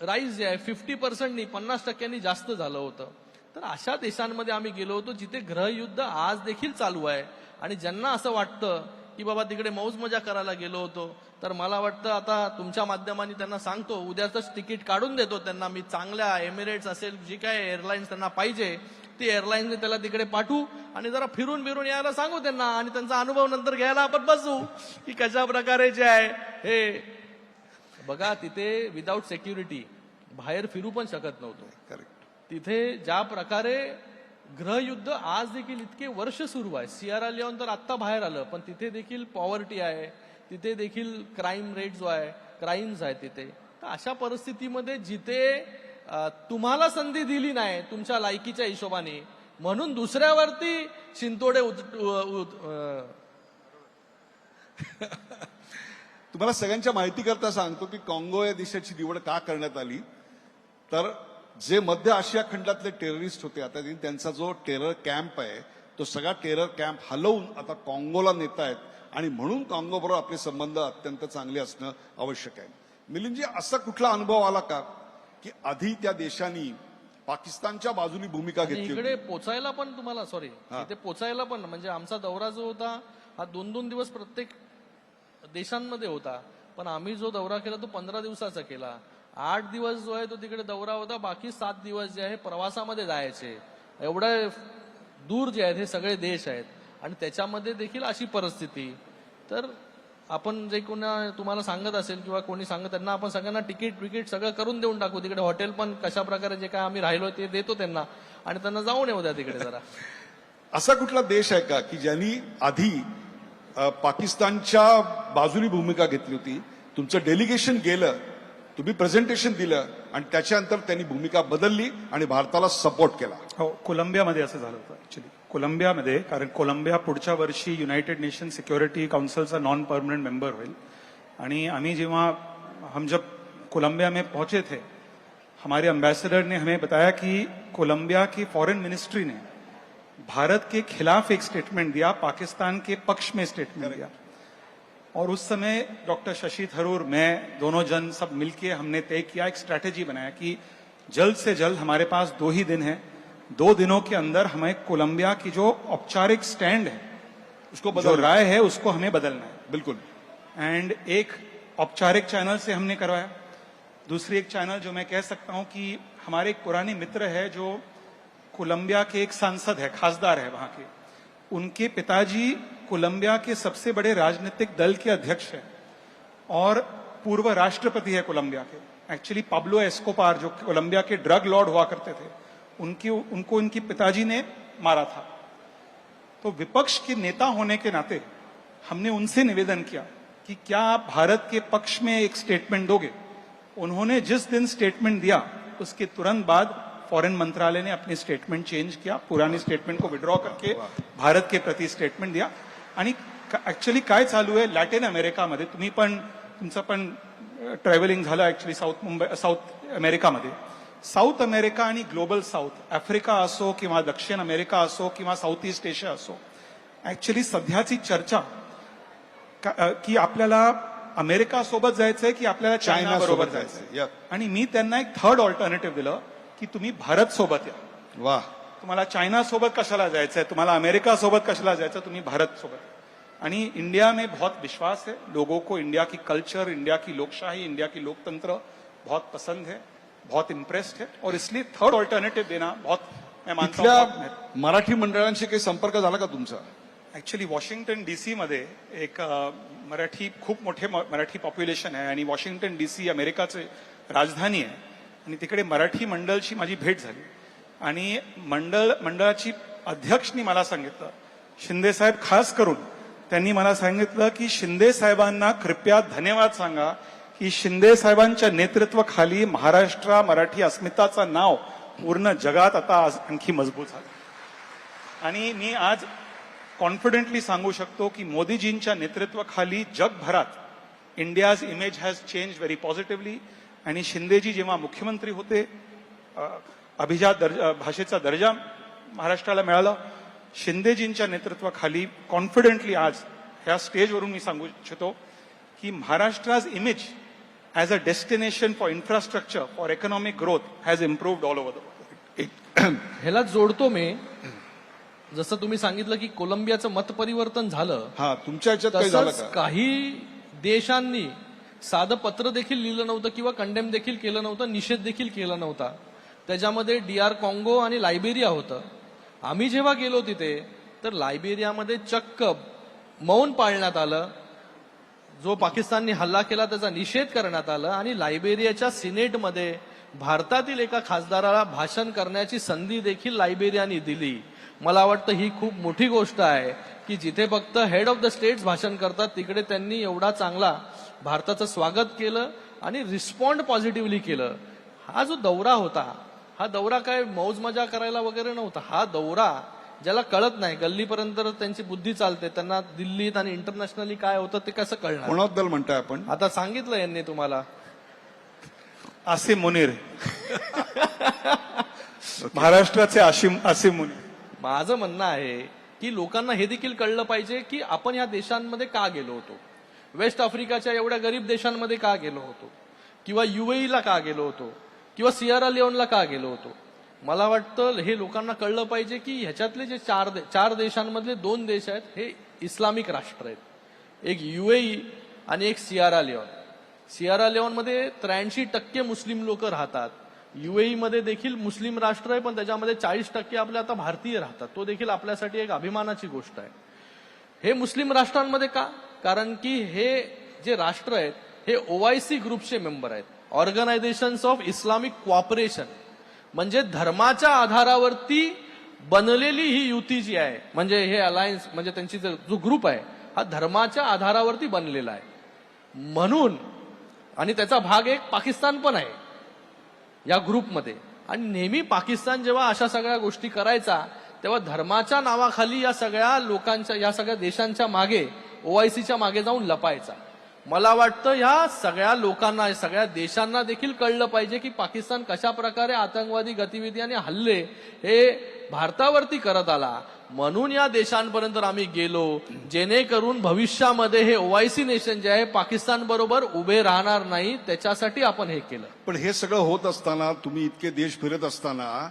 राईज जे आहे 50%नी 50% जास्त झालं होतं. तर अशा देशांमध्ये आम्ही गेलो होतो जिथे गृहयुद्ध आज देखील चालू आहे. आणि ज्यांना असं वाटतं की बाबा तिकडे मौज मजा करायला गेलो होतो, तर मला वाटतं आता तुमच्या माध्यमाने त्यांना सांगतो, उद्याच तिकीट काढून देतो त्यांना मी. चांगल्या एमिरेट्स असेल, जी काय एअरलाईन्स त्यांना पाहिजे ती एअरलाईनने त्याला तिकडे पाठवू आणि जरा फिरून फिरून यायला सांगू त्यांना आणि त्यांचा अनुभव नंतर घ्यायला आपण बसू की कशा प्रकारे जे आहे हे. बघा तिथे विदाऊट सेक्युरिटी बाहेर फिरू पण शकत नव्हतो.
करेक्ट.
तिथे ज्या प्रकारे गृहयुद्ध आज देखील इतके वर्ष सुरू आहे. सियारा लिओन तर आत्ता बाहेर आलं, पण तिथे देखील पॉवर्टी आहे, तिथे देखील क्राईम रेट जो आहे, क्राईम्स आहे तिथे. तर अशा परिस्थितीमध्ये जिथे तुम्हाला संधी दिली नाही तुमच्या लायकीच्या हिशोबाने, म्हणून दुसऱ्यावरती शिंतोडे
तुम्हाला सगळ्यांच्या माहिती करता सांगतो की काँगो या देशाची निवड का करण्यात आली, तर जे मध्य आशिया खंडातले टेररिस्ट होते, आता त्यांचा जो टेरर कॅम्प आहे तो सगळा टेरर कॅम्प हलवून आता काँगोला नेत आहेत आणि म्हणून काँगो बरोबर आपले संबंध अत्यंत चांगले असणं आवश्यक आहे. मिलिंदजी, असा कुठला अनुभव आला का की आधी त्या देशांनी पाकिस्तानच्या बाजूनी भूमिका
आणि
घेतली
इकडे
होती?
पोचायला पण तुम्हाला इथे पोचायला पण म्हणजे आमचा दौरा जो होता हा 2-2 दिवस प्रत्येक देशांमध्ये होता, पण आम्ही जो दौरा केला तो 15 दिवसाचा केला. 8 दिवस जो आहे तो तिकडे दौरा होता, बाकी 7 दिवस जे आहे प्रवासामध्ये जायचे. एवढं दूर जे आहेत हे सगळे देश आहेत आणि त्याच्यामध्ये देखील अशी परिस्थिती. तर आपण जे कोणा तुम्हाला सांगत असेल किंवा कोणी सांगत त्यांना आपण सगळ्यांना तिकीट सगळं करून देऊन टाकू. तिकडे हॉटेल पण कशा प्रकारे जे काय आम्ही राहिलो ते देतो त्यांना आणि त्यांना जाऊन येऊ द्या तिकडे जरा.
असा कुठला देश आहे का की ज्यांनी आधी पाकिस्तानच्या बाजूनी भूमिका घेतली होती, तुमचं डेलिगेशन गेलं, तुम्ही प्रेझेंटेशन दिलं आणि त्याच्यानंतर त्यांनी भूमिका बदलली आणि भारताला सपोर्ट केला?
हो, कोलंबियामध्ये असं झालं होतं ऍक्च्युली. कोलंबियामध्ये, कारण कोलंबिया पुढच्या वर्षी युनाइटेड नेशन सिक्युरिटी काउंसिलचा नॉन परमनेंट मेंबर होईल आणि आम्ही जेव्हा हम जब कोलंबिया में पहुंचे थे, हमारे एम्बेसडर ने हमें बताया कि कोलंबिया की फॉरेन मिनिस्ट्री ने भारत के खिलाफ एक स्टेटमेंट दिया, पाकिस्तान के पक्ष में स्टेटमेंट दिया. और उस समय डॉक्टर शशि थरूर, मैं, दोनों जन सब मिलके हमने तय किया, एक स्ट्रैटेजी बनाया कि जल्द से जल्द, हमारे पास 2 ही दिन है, 2 दिनों के अंदर हमें कोलंबिया की जो औपचारिक स्टैंड है,
उसको
जो राय है, उसको हमें बदलना है.
बिल्कुल.
एंड एक औपचारिक चैनल से हमने करवाया. दूसरी एक चैनल जो मैं कह सकता हूं कि हमारे एक पुराने मित्र है जो कोलंबिया के एक सांसद है, खासदार है वहां के, उनके पिताजी कोलंबिया के सबसे बड़े राजनीतिक दल के अध्यक्ष हैं और पूर्व राष्ट्रपति है कोलंबिया के. एक्चुअली पाब्लो एस्कोबार, जो कोलंबिया के ड्रग लॉर्ड हुआ करते थे, उनको उनके पिताजी ने मारा था. तो विपक्ष के नेता होने के नाते हमने उनसे निवेदन किया कि क्या आप भारत के पक्ष में एक स्टेटमेंट दोगे. उन्होंने जिस दिन स्टेटमेंट दिया उसके तुरंत बाद फॉरेन मंत्रालय ने अपनी स्टेटमेंट चेंज किया, पुरानी स्टेटमेंट को विड्रॉ करके भारत के प्रति स्टेटमेंट दिया. आणि ऍक्च्युली काय चालू आहे लॅटिन अमेरिकामध्ये, तुम्ही पण, तुमचं पण ट्रॅव्हलिंग झालं ऍक्च्युली साऊथ अमेरिकामध्ये. साऊथ अमेरिका आणि ग्लोबल साऊथ, आफ्रिका असो किंवा दक्षिण अमेरिका असो किंवा साऊथ ईस्ट एशिया असो, ऍक्च्युली सध्याची चर्चा की आपल्याला अमेरिका सोबत जायचंय की आपल्याला चायना बरोबर जायचंय. आणि मी त्यांना एक थर्ड ऑल्टरनेटिव्ह दिलं की तुम्ही भारत सोबत या.
वाह.
तुम्हाला चायना सोबत कशाला जायचंय, तुम्हाला अमेरिका सोबत कशाला जायचं, तुम्ही भारत सोबत. आणि इंडिया में बहुत विश्वास है, लोगों को इंडिया की कल्चर, इंडिया की लोकशाही, इंडिया की लोकतंत्र बहुत पसंद है, बहुत इम्प्रेस्ड है और इसलिए थर्ड ऑल्टरनेटिव्ह देना बहुत, मैं मानता हूं, बहुत महत्व.
मराठी मंडळांशी काही संपर्क झाला का तुमचा?
ऍक्च्युली वॉशिंग्टन डीसी मध्ये एक मराठी, खूप मोठे मराठी पॉप्युलेशन आहे आणि वॉशिंग्टन डीसी अमेरिकाचे राजधानी आहे आणि तिकडे मराठी मंडळची माझी भेट झाली आणि मंडळाची अध्यक्षनी मला सांगितलं, शिंदे साहेब खास करून त्यांनी मला सांगितलं की शिंदे साहेबांना कृपया धन्यवाद सांगा की शिंदे साहेबांच्या नेतृत्वाखाली महाराष्ट्र मराठी अस्मिताचं नाव पूर्ण जगात आता आणखी मजबूत झालं. आणि मी आज कॉन्फिडेंटली सांगू शकतो की मोदीजींच्या नेतृत्वाखाली जगभरात India's image has change very positively. आणि शिंदेजी जेव्हा मुख्यमंत्री होते, अभिजात भाषेचा दर्जा महाराष्ट्राला मिळाला. शिंदेजींच्या नेतृत्वाखाली कॉन्फिडेंटली आज ह्या स्टेजवरून मी सांगू इच्छितो की Maharashtra's image as a destination for infrastructure, for economic growth has improved all over the world.
ह्याला जोडतो मी, जसं तुम्ही सांगितलं की कोलंबियाचं मतपरिवर्तन झालं,
हा, तुमच्या ह्याच्यात काही झालं
तसंच
का?
काही देशांनी साधं पत्र देखील लिहिलं नव्हतं किंवा कंडेम देखील केलं नव्हतं, निषेध देखील केला नव्हता. त्याच्यामध्ये DR काँगो आणि लायबेरिया होतं. आम्ही जेव्हा गेलो तिथे तर लायबेरियामध्ये चक्क मौन पाळण्यात आलं. जो पाकिस्तानने हल्ला केला त्याचा निषेध करण्यात आला आणि लायबेरियाच्या सिनेटमध्ये भारतातील एका खासदाराला भाषण करण्याची संधी देखील लायबेरियाने दिली. मला वाटतं ही खूप मोठी गोष्ट आहे की जिथे फक्त हेड ऑफ द स्टेट्स भाषण करतात तिकडे त्यांनी एवढा चांगला भारताचं स्वागत केलं आणि रिस्पॉन्ड पॉझिटिव्हली केलं. हा जो दौरा होता हा दौरा काय मौज मजा करायला वगैरे नव्हता. हा दौरा ज्याला कळत नाही, गल्लीपर्यंत त्यांची बुद्धी चालते, त्यांना दिल्लीत आणि इंटरनॅशनली काय होतं ते कसं कळणार.
कोणाबद्दल म्हणताय आपण?
आता सांगितलं यांनी तुम्हाला.
आसिम मुनीर महाराष्ट्राचे आसिम मुनीर.
माझं म्हणणं आहे की लोकांना हे देखील कळलं पाहिजे की आपण या देशांमध्ये का गेलो होतो, वेस्ट आफ्रिकाच्या एवढ्या गरीब देशांमध्ये का गेलो होतो, किंवा UAE का गेलो होतो, किंवा सियरा लिओनला का गेलो होतो. मला वाटतं हे लोकांना कळलं पाहिजे की ह्याच्यातले जे चार देशांमधले 2 देश आहेत हे इस्लामिक राष्ट्र आहेत. एक UAE आणि एक सियरा लिओन. सियरा लिओनमध्ये 83% मुस्लिम लोक राहतात. UAE मध्ये देखील मुस्लिम राष्ट्र आहे पण त्याच्यामध्ये 40% आपले आता भारतीय राहतात. तो देखील आपल्यासाठी एक अभिमानाची गोष्ट आहे. हे मुस्लिम राष्ट्रांमध्ये का? कारण की हे जे राष्ट्र आहेत हे OIC ग्रुपचे मेंबर आहेत, ऑर्गनायझेशन्स ऑफ इस्लामिक कोऑपरेशन. म्हणजे धर्माच्या आधारावरती बनलेली ही युती जी आहे, म्हणजे हे अलायन्स, म्हणजे त्यांची जो ग्रुप आहे हा धर्माच्या आधारावरती बनलेला आहे. म्हणून आणि त्याचा भाग एक पाकिस्तान पण आहे या ग्रुपमध्ये. आणि नेहमी पाकिस्तान जेव्हा अशा सगळ्या गोष्टी करायचा तेव्हा धर्माच्या नावाखाली या सगळ्या लोकांच्या, या सगळ्या देशांच्या मागे, OICच्या मागे जाऊन लपायचा. मला वाटतं ह्या सगळ्या लोकांना, सगळ्या देशांना देखील कळलं पाहिजे की पाकिस्तान कशा प्रकारे आतंकवादी गतिविधी आणि हल्ले हे भारतावरती करत आला. म्हणून या देशांपर्यंत आम्ही गेलो जेणेकरून भविष्यामध्ये हे OIC नेशन जे आहे पाकिस्तान बरोबर उभे राहणार नाही, त्याच्यासाठी आपण हे केलं.
पण हे सगळं होत असताना, तुम्ही इतके देश फिरत असताना,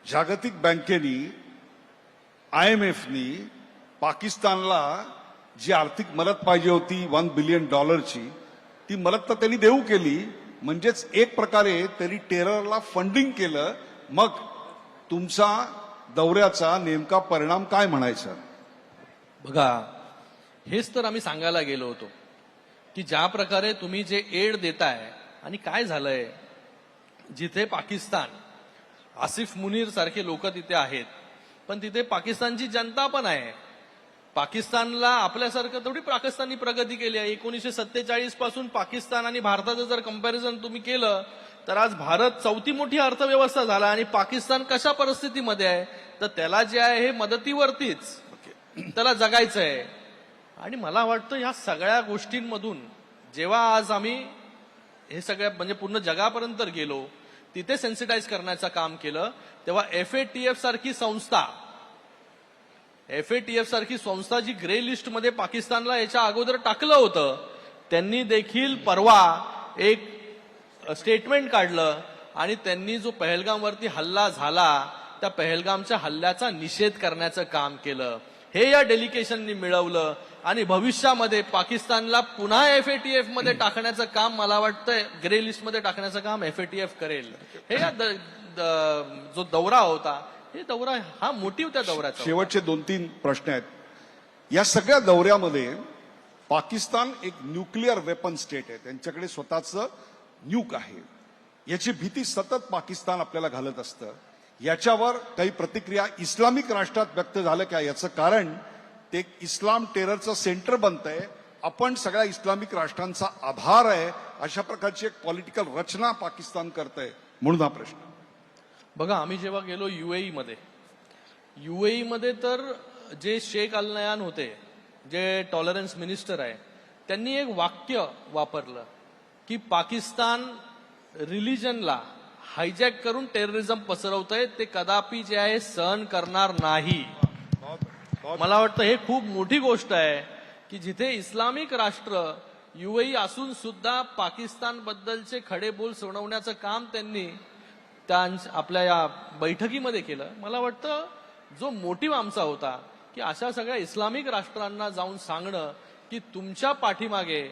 जागतिक बँकेनी, IMFनी पाकिस्तानला जी आर्थिक मदत पाहिजे होती $1 बिलियन ती मदत तर त्यांनी देऊ केली. म्हणजेच एक प्रकारे त्यांनी टेररला फंडिंग केलं. मग तुमचा दौऱ्याचा नेमका परिणाम काय म्हणायचा?
बघा, हेच तर आम्ही सांगायला गेलो होतो की ज्या प्रकारे तुम्ही जे एड देताय आणि काय झालंय, जिथे पाकिस्तान, आसिफ मुनीर सारखे लोक तिथे आहेत पण तिथे पाकिस्तानची जनता पण आहे. पाकिस्तानला आपल्यासारखं थोडी पाकिस्ताननी प्रगती केली आहे. 1947 पासून पाकिस्तान आणि भारताचं जर कंपॅरिझन तुम्ही केलं तर आज भारत 4थी मोठी अर्थव्यवस्था झाला आणि पाकिस्तान कशा परिस्थितीमध्ये आहे तर त्याला जे आहे हे मदतीवरतीच त्याला जगायचं आहे. आणि मला वाटतं ह्या सगळ्या गोष्टींमधून जेव्हा आज आम्ही हे सगळ्या म्हणजे पूर्ण जगापर्यंत गेलो, तिथे सेन्सिटाईज करण्याचं काम केलं, तेव्हा FATF सारखी संस्था जी ग्रे लिस्ट मध्ये पाकिस्तानला याच्या अगोदर टाकलं होतं, त्यांनी देखील परवा एक स्टेटमेंट काढलं आणि त्यांनी जो पहलगामवरती हल्ला झाला त्या पहलगामच्या हल्ल्याचा निषेध करण्याचं काम केलं. हे या डेलिगेशननी मिळवलं आणि भविष्यामध्ये पाकिस्तानला पुन्हा FATF मध्ये टाकण्याचं काम, मला वाटतं ग्रे लिस्ट मध्ये टाकण्याचं काम FATF करेल. हे या जो दौरा होता, हे दौरा हा मोटिव्ह त्या दौऱ्याचा.
शेवटचे 2-3 प्रश्न आहेत. या सगळ्या दौऱ्यामध्ये पाकिस्तान एक न्यूक्लिअर वेपन स्टेट आहे, त्यांच्याकडे स्वतःचं न्यूक आहे. याची भीती सतत पाकिस्तान आपल्याला घालत असतं. याच्यावर काही प्रतिक्रिया इस्लामिक राष्ट्रात व्यक्त झालं का? याचं कारण ते इस्लाम टेररचं सेंटर बनतंय. आपण सगळ्या इस्लामिक राष्ट्रांचा आभार आहे अशा प्रकारची एक पॉलिटिकल रचना पाकिस्तान करतंय, म्हणून हा प्रश्न.
बघा, आम्ही जेव्हा गेलो UAE मध्ये तर जे शेख अल नयान होते, जे टॉलरन्स मिनिस्टर आहे, त्यांनी एक वाक्य वापरलं की पाकिस्तान रिलिजनला हायजॅक करून टेररिझम पसरवतंय, ते कदापि जे आहे सहन करणार नाही. मला वाटतं हे खूप मोठी गोष्ट आहे की जिथे इस्लामिक राष्ट्र UAE असून सुद्धा पाकिस्तान बद्दलचे खडे बोल सोडवण्याचं काम त्यांनी आपल्या या बैठकीमध्ये केलं. मला वाटतं जो मोटिव्ह आमचा होता की अशा सगळ्या इस्लामिक राष्ट्रांना जाऊन सांगणं की तुमच्या पाठीमागे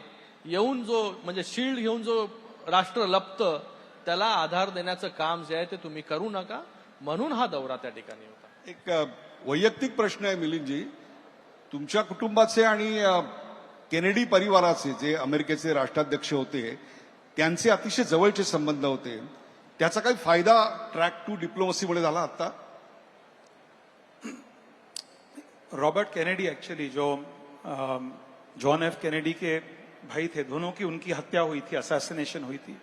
येऊन जो म्हणजे शिल्ड घेऊन जो राष्ट्र लपतं त्याला आधार देण्याचं काम जे आहे ते तुम्ही करू नका, म्हणून हा दौरा त्या ठिकाणी होता.
एक वैयक्तिक प्रश्न आहे मिलिंदजी. तुमच्या कुटुंबाचे आणि केनेडी परिवाराचे जे अमेरिकेचे राष्ट्राध्यक्ष होते त्यांचे अतिशय जवळचे संबंध होते. त्याचा काही फायदा ट्रॅक टू डिप्लोमसीमुळे झाला आता?
रॉबर्ट कैनेडी एक्चुअली जो जॉन एफ कैनेडी के भाई थे, दोनों की उनकी हत्या हुई थी, असैसिनेशन हुई थी.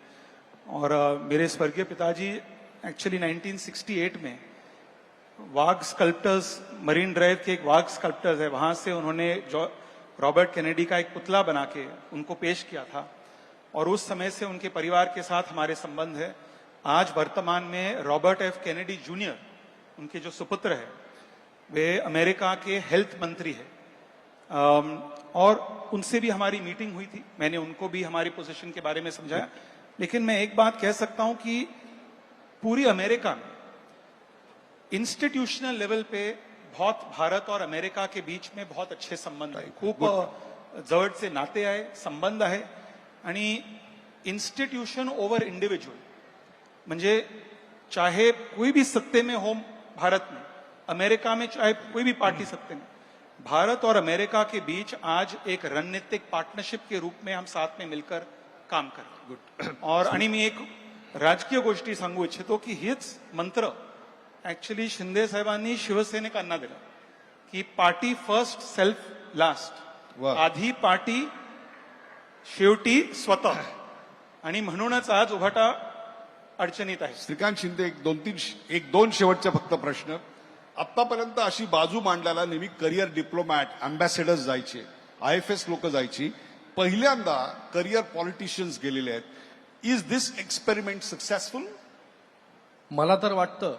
और मेरे स्वर्गीय पिताजी एक्चुअली 1968 में वाघ स्कल्प्टर्स, मरीन ड्राइव के एक वाघ स्कल्प्टर्स है, वहां से उन्होंने रॉबर्ट कैनेडी का एक पुतला बना के उनको पेश किया था. और उस समय से उनके परिवार के साथ हमारे संबंध है. आज वर्तमान में रॉबर्ट एफ कैनेडी जूनियर, उनके जो सुपुत्र है, वे अमेरिका के हेल्थ मंत्री है. और उनसे भी हमारी मीटिंग हुई थी. मैंने उनको भी हमारी पोजीशन के बारे में समझाया. लेकिन मैं एक बात कह सकता हूं कि पूरी अमेरिका में इंस्टीट्यूशनल लेवल पे बहुत भारत और अमेरिका के बीच में बहुत अच्छे संबंध आहे. खूप जवळचे नाते आहे, संबंध आहे. आणि इंस्टीट्यूशन ओवर इंडिविजुअल, म्हणजे चाहे कोई भी सत्ते में हो भारत में, अमेरिका में चाहे कोई भी पार्टी सत्ते में, भारत और अमेरिका के बीच आज एक रणनीतिक पार्टनरशिप के रूप में हम साथ में मिलकर काम करें. और आणि मी एक राजकीय गोष्टी सांगू इच्छितो की हेच मंत्र ऍक्च्युली शिंदे साहेबांनी शिवसेनेकांना दिला की पार्टी फर्स्ट सेल्फ लास्ट.
वाह.
आधी पार्टी, शेवटी स्वतः. आणि म्हणूनच आज उभाटा अडचणीत आहे.
श्रीकांत शिंदे, एक दोन शेवटचे फक्त प्रश्न. आतापर्यंत अशी बाजू मांडल्याला नेहमी करिअर डिप्लोमॅट, अँबॅसेडर्स जायचे, IFS लोक जायची. पहिल्यांदा करिअर पॉलिटिशियन्स गेलेले आहेत. Is this experiment successful?
मला तर वाटतं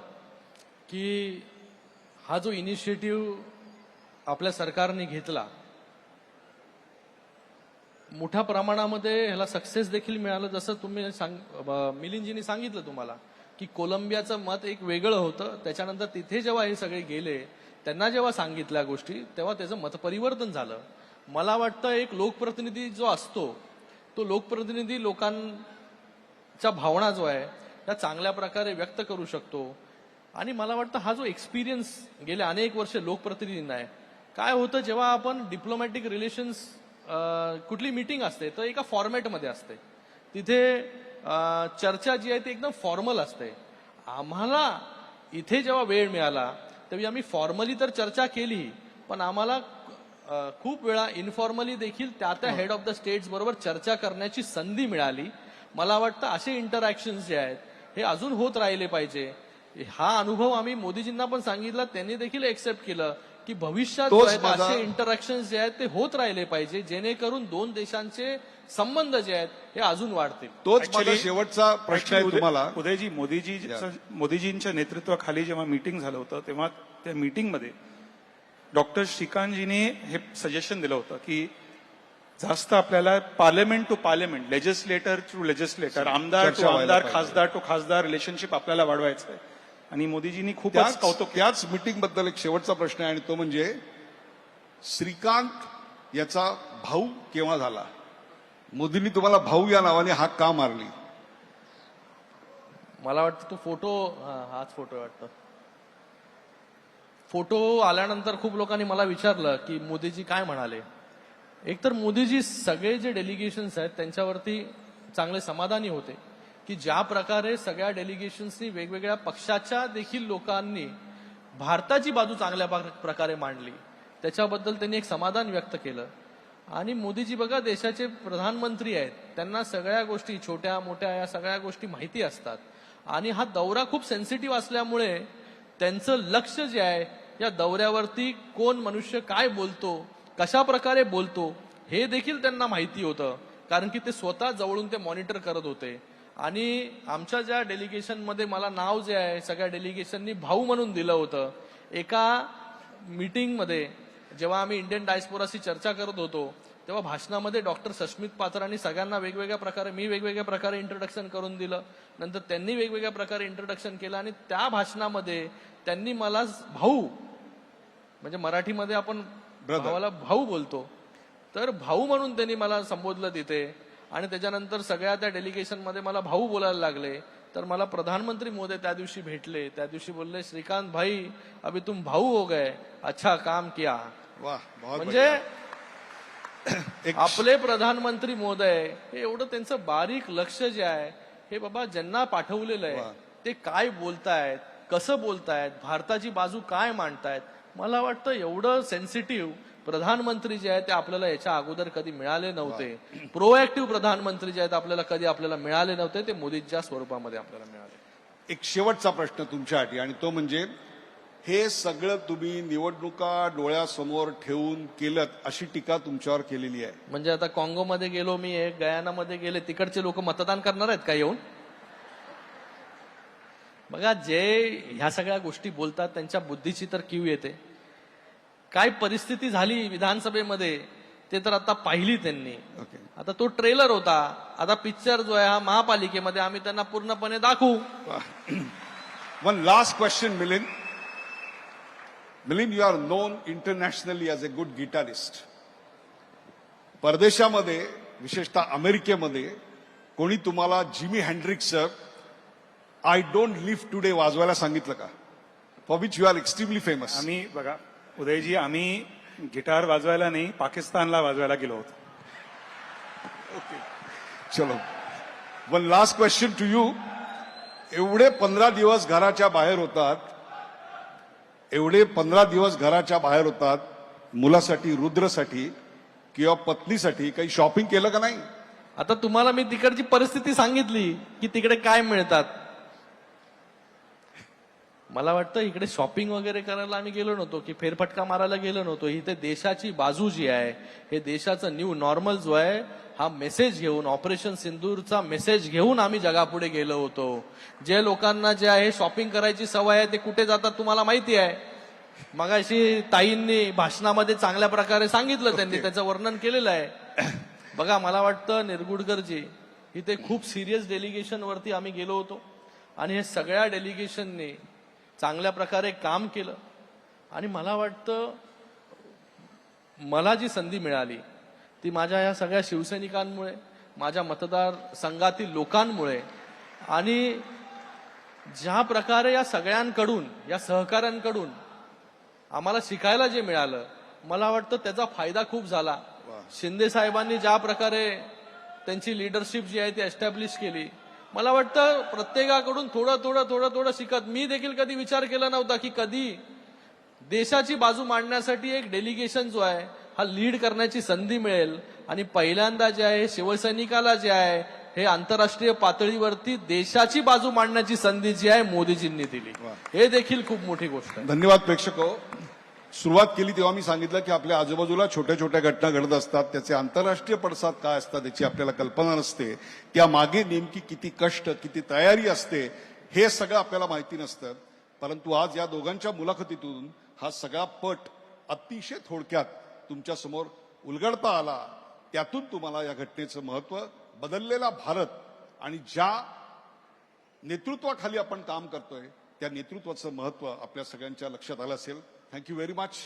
की हा जो इनिशिएटिव्ह आपल्या सरकारने घेतला, मोठ्या प्रमाणामध्ये ह्याला सक्सेस देखील मिळालं. जसं तुम्ही मिलिंदजींनी सांगितलं तुम्हाला की कोलंबियाचं मत एक वेगळं होतं. त्याच्यानंतर तिथे जेव्हा हे सगळे गेले, त्यांना जेव्हा सांगितल्या गोष्टी, तेव्हा त्याचं मतपरिवर्तन झालं. मला वाटतं एक लोकप्रतिनिधी जो असतो, तो लोकप्रतिनिधी लोकांच्या भावना जो आहे त्या चांगल्या प्रकारे व्यक्त करू शकतो. आणि मला वाटतं हा जो एक्सपिरियन्स गेल्या अनेक वर्ष लोकप्रतिनिधींना आहे. काय होतं जेव्हा आपण डिप्लोमॅटिक रिलेशन्स, कुठली मीटिंग असते तर एका फॉर्मॅटमध्ये असते, तिथे चर्चा जी आहे ती एकदम फॉर्मल असते. आम्हाला इथे जेव्हा वेळ मिळाला तेव्हा आम्ही फॉर्मली तर चर्चा केली, पण आम्हाला खूप वेळा इन्फॉर्मली देखील त्या हेड ऑफ द स्टेट्स बरोबर चर्चा करण्याची संधी मिळाली. मला वाटतं असे इंटरॅक्शन्स जे आहेत हे अजून होत राहिले पाहिजे. हा अनुभव आम्ही मोदीजींना पण सांगितला, त्यांनी देखील एक्सेप्ट केलं की भविष्यात
तोच
जे आहेत,
माझा-
असे इंटरॅक्शन्स जे आहेत ते होत राहिले पाहिजे, जेणेकरून दोन देशांचे संबंध जे आहेत हे अजून वाढतील.
तोच माझा शेवटचा प्रश्न आहे तुम्हाला.
उदयजी, मोदीजींच्या नेतृत्वाखाली जेव्हा मीटिंग झालं होतं तेव्हा त्या मीटिंगमध्ये डॉक्टर श्रीकांतजींनी हे सजेशन दिलं होतं की जास्त आपल्याला parliament to parliament, legislator to legislator, आमदार टू
चर्चा व्हायला
आमदार,
पाहिजे.
खासदार टू खासदार रिलेशनशिप आपल्याला वाढवायचं आहे. आणि मोदीजींनी खूपच कौतुक केलं.
त्याच मीटिंग बद्दल एक शेवटचा प्रश्न आहे आणि तो म्हणजे श्रीकांत याचा भाऊ केव्हा झाला? मोदींनी तुम्हाला भाऊ या नावाने हाक का मारली?
मला वाटतं तो फोटो, हाच फोटो वाटतं. फोटो आल्यानंतर खूप लोकांनी मला विचारलं की मोदीजी काय म्हणाले. एकतर मोदीजी सगळे जे डेलिगेशन्स आहेत त्यांच्यावरती चांगले समाधानी होते की ज्या प्रकारे सगळ्या डेलिगेशन्सनी, वेगवेगळ्या पक्षाच्या देखील लोकांनी भारताची बाजू चांगल्या प्रकारे मांडली, त्याच्याबद्दल त्यांनी एक समाधान व्यक्त केलं. आणि मोदीजी बघा देशाचे प्रधानमंत्री आहेत, त्यांना सगळ्या गोष्टी, छोट्या मोठ्या या सगळ्या गोष्टी माहिती असतात. आणि हा दौरा खूप सेन्सिटिव्ह असल्यामुळे त्यांचं लक्ष जे आहे या दौऱ्यावरती कोण मनुष्य काय बोलतो, कशा प्रकारे बोलतो हे देखील त्यांना माहिती होतं, कारण की ते स्वतः जवळून ते मॉनिटर करत होते. आणि आमच्या ज्या डेलिगेशनमध्ये मला नाव जे आहे सगळ्या डेलिगेशननी भाऊ म्हणून दिलं होतं. एका मीटिंगमध्ये जेव्हा आम्ही इंडियन डायस्पोराशी चर्चा करत होतो तेव्हा भाषणामध्ये डॉक्टर सश्मित पात्रांनी सगळ्यांना वेगवेगळ्या प्रकारे, मी वेगवेगळ्या प्रकारे इंट्रोडक्शन करून दिलं, नंतर त्यांनी वेगवेगळ्या प्रकारे इंट्रोडक्शन केलं. आणि त्या भाषणामध्ये त्यांनी मला भाऊ, म्हणजे मराठीमध्ये आपण भावाला भाऊ बोलतो, तर भाऊ म्हणून त्यांनी मला संबोधलं तिथे. आणि त्याच्यानंतर सगळ्या त्या डेलिगेशनमध्ये मला भाऊ बोलायला लागले. तर मला प्रधानमंत्री महोदय त्या दिवशी भेटले. त्या दिवशी बोलले, श्रीकांत भाई अभी तुम भाऊ हो गए, अच्छा काम किया.
वाह, बहुत
म्हणजे
एक
आपले प्रधानमंत्री महोदय हे एवढं त्यांचं बारीक लक्ष जे आहे, हे बाबा ज्यांना पाठवलेलं आहे ते काय बोलतायत, कसं बोलतायत, भारताची बाजू काय मांडतायत. मला वाटतं एवढं सेन्सिटिव्ह प्रधानमंत्री जे आहेत ते आपल्याला याच्या अगोदर कधी मिळाले नव्हते. प्रोएक्टिव्ह प्रधानमंत्री जे आहेत आपल्याला मिळाले नव्हते. ते मोदींच्या स्वरूपामध्ये आपल्याला मिळाले.
एक शेवटचा प्रश्न तुमच्यासाठी, आणि तो म्हणजे हे सगळं तुम्ही निवडणुका डोळ्यासमोर ठेवून केलं अशी टीका तुमच्यावर केलेली आहे.
म्हणजे आता काँगोमध्ये गेलो मी, गयानामध्ये गेले, तिकडचे लोक मतदान करणार आहेत का येऊन? बघा, जे ह्या सगळ्या गोष्टी बोलतात त्यांच्या बुद्धीची तर कीव येते. काय परिस्थिती झाली विधानसभेमध्ये ते तर आता पाहिली त्यांनी.
ओके,
आता तो ट्रेलर होता, आता पिक्चर जो आहे हा महापालिकेमध्ये आम्ही त्यांना पूर्णपणे दाखवू.
One last question, Milind. Milind, you are known internationally as a good guitarist. परदेशामध्ये, विशेषतः अमेरिकेमध्ये, कोणी तुम्हाला जिमी हँड्रिक्सचं आय डोंट लिव्ह टुडे वाजवायला सांगितलं का? For which you are extremely famous.
आम्ही बघा उदयजी, आम्ही गिटार वाजवायला नाही, पाकिस्तानला वाजवायला गेलो होतो.
ओके, चलो. One last question to you. एवढे 15 दिवस घराच्या बाहेर होतात, एवढे 15 दिवस घराच्या बाहेर होतात, मुलासाठी, रुद्रसाठी किंवा पत्नीसाठी काही शॉपिंग केलं का नाही?
आता तुम्हाला मी तिकडची परिस्थिती सांगितली की तिकडे काय मिळतात. मला वाटतं इकडे शॉपिंग वगैरे करायला आम्ही गेलो नव्हतो, की फेरफटका मारायला गेलो नव्हतो. इथे देशाची बाजू जी आहे, हे देशाचं न्यू नॉर्मल जो आहे, हा मेसेज घेऊन, ऑपरेशन सिंदूरचा मेसेज घेऊन आम्ही जगापुढे गेलो होतो. जे लोकांना जे आहे शॉपिंग करायची सवय आहे ते कुठे जातात तुम्हाला माहिती आहे. मगाशी ताईंनी भाषणामध्ये चांगल्या प्रकारे सांगितलं, त्यांनी त्याचं वर्णन केलेलं आहे. बघा, मला वाटतं निरगुडकरजी, इथे खूप सिरियस डेलिगेशन वरती आम्ही गेलो होतो आणि हे सगळ्या डेलिगेशननी चांगल्या प्रकारे काम केलं. आणि मला वाटतं मला जी संधी मिळाली ती माझ्या या सगळ्या शिवसैनिकांमुळे, माझ्या मतदारसंघातील लोकांमुळे, आणि ज्या प्रकारे या सगळ्यांकडून, या सहकाऱ्यांकडून आम्हाला शिकायला जे मिळालं, मला वाटतं त्याचा फायदा खूप झाला. शिंदे साहेबांनी ज्या प्रकारे त्यांची लिडरशिप जी आहे ती एस्टॅब्लिश केली, मला वाटतं प्रत्येकाकडून थोडं थोडं थोडं थोडं शिकत. मी देखील कधी विचार केला नव्हता की कधी देशाची बाजू मांडण्यासाठी एक डेलिगेशन जो आहे हा लीड करण्याची संधी मिळेल. आणि पहिल्यांदा जे आहे शिवसैनिकाला जे आहे हे आंतरराष्ट्रीय पातळीवरती देशाची बाजू मांडण्याची संधी जी आहे मोदीजींनी दिली, हे देखील खूप मोठी गोष्ट आहे.
धन्यवाद प्रेक्षको. सुरुवात केली तेव्हा मी सांगितलं की आपल्या आजूबाजूला छोट्या छोट्या घटना घडत असतात, त्याचे आंतरराष्ट्रीय पडसाद काय असतात याची आपल्याला कल्पना नसते. त्या मागे नेमकी किती कष्ट, किती तयारी असते हे सगळं आपल्याला माहिती नसतं. परंतु आज या दोघांच्या मुलाखतीतून हा सगळा पट अतिशय थोडक्यात तुमच्या समोर उलगडता आला. त्यातून तुम्हाला या घटनेचं महत्व, बदललेला भारत आणि ज्या नेतृत्वाखाली आपण काम करतोय त्या नेतृत्वाचं महत्व आपल्या सगळ्यांच्या लक्षात आलं असेल. Thank you very much.